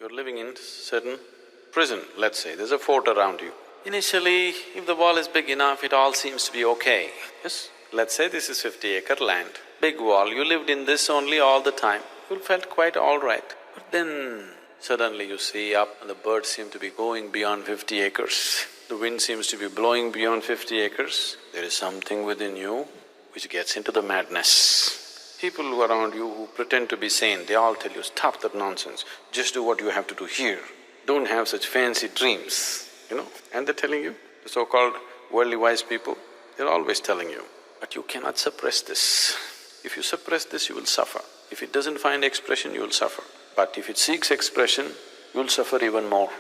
You're living in certain prison, let's say, there's a fort around you. Initially, if the wall is big enough, it all seems to be okay, yes? Let's say this is 50-acre land, big wall, you lived in this only all the time, you felt quite all right. But then suddenly you see up and the birds seem to be going beyond 50 acres, the wind seems to be blowing beyond 50 acres, there is something within you which gets into the madness. People who are around you who pretend to be sane, they all tell you, stop that nonsense, just do what you have to do here, don't have such fancy dreams, and they're telling you, the so-called worldly wise people, they're always telling you, but you cannot suppress this. If you suppress this, you will suffer. If it doesn't find expression, you will suffer. But if it seeks expression, you'll suffer even more.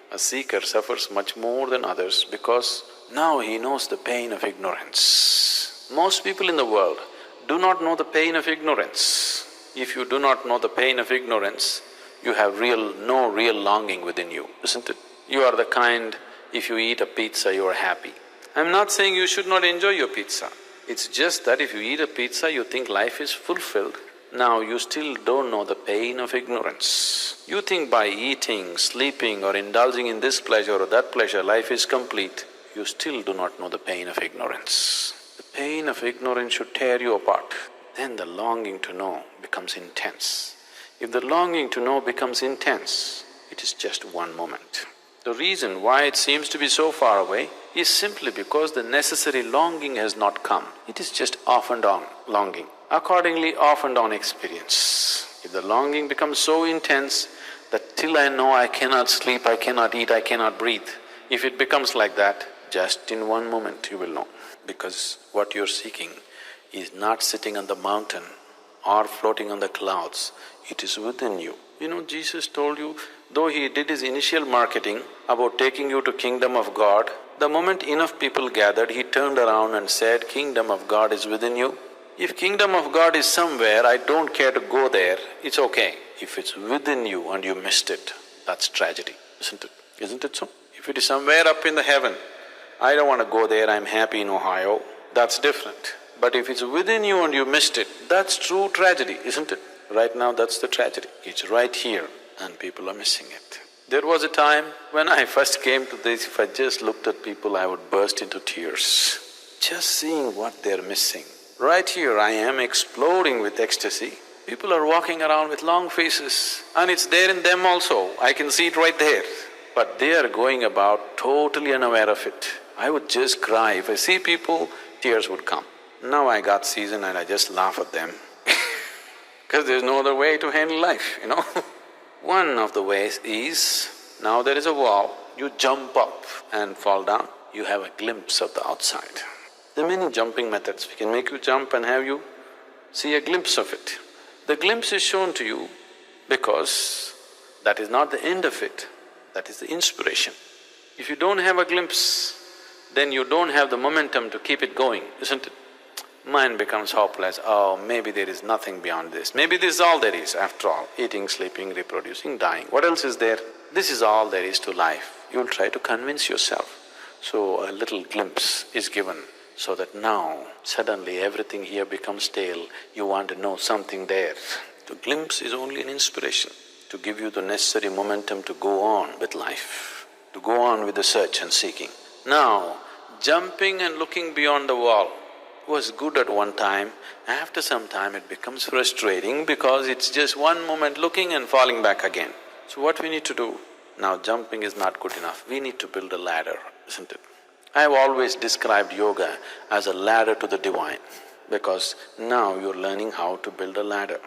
A seeker suffers much more than others because now he knows the pain of ignorance. Most people in the world do not know the pain of ignorance. If you do not know the pain of ignorance, you have no real longing within you, isn't it? You are the kind, if you eat a pizza, you are happy. I'm not saying you should not enjoy your pizza. It's just that if you eat a pizza, you think life is fulfilled. Now you still don't know the pain of ignorance. You think by eating, sleeping or indulging in this pleasure or that pleasure, life is complete. You still do not know the pain of ignorance. The pain of ignorance should tear you apart. Then the longing to know becomes intense. If the longing to know becomes intense, it is just one moment. The reason why it seems to be so far away is simply because the necessary longing has not come. It is just off and on longing, accordingly off and on experience. If the longing becomes so intense that till I know I cannot sleep, I cannot eat, I cannot breathe, if it becomes like that, just in one moment you will know. Because what you're seeking is not sitting on the mountain or floating on the clouds, it is within you. Jesus told you, though he did his initial marketing about taking you to kingdom of God, the moment enough people gathered, he turned around and said, kingdom of God is within you. If kingdom of God is somewhere, I don't care to go there, it's okay. If it's within you and you missed it, that's tragedy, isn't it? Isn't it so? If it is somewhere up in the heaven, I don't want to go there, I'm happy in Ohio, that's different. But if it's within you and you missed it, that's true tragedy, isn't it? Right now that's the tragedy. It's right here and people are missing it. There was a time when I first came to this, if I just looked at people, I would burst into tears. Just seeing what they're missing. Right here I am exploding with ecstasy. People are walking around with long faces and it's there in them also, I can see it right there. But they are going about totally unaware of it. I would just cry. If I see people, tears would come. Now I got seasoned and I just laugh at them because there's no other way to handle life, One of the ways is, now there is a wall, you jump up and fall down, you have a glimpse of the outside. There are many jumping methods, we can make you jump and have you see a glimpse of it. The glimpse is shown to you because that is not the end of it, that is the inspiration. If you don't have a glimpse, then you don't have the momentum to keep it going, isn't it? Mind becomes hopeless, oh, maybe there is nothing beyond this, maybe this is all there is after all, eating, sleeping, reproducing, dying, what else is there? This is all there is to life. You'll try to convince yourself. So a little glimpse is given so that now suddenly everything here becomes stale, you want to know something there. The glimpse is only an inspiration to give you the necessary momentum to go on with life, to go on with the search and seeking. Now, jumping and looking beyond the wall was good at one time, after some time it becomes frustrating because it's just one moment looking and falling back again. So what we need to do? Now jumping is not good enough, we need to build a ladder, isn't it? I have always described yoga as a ladder to the divine because now you're learning how to build a ladder.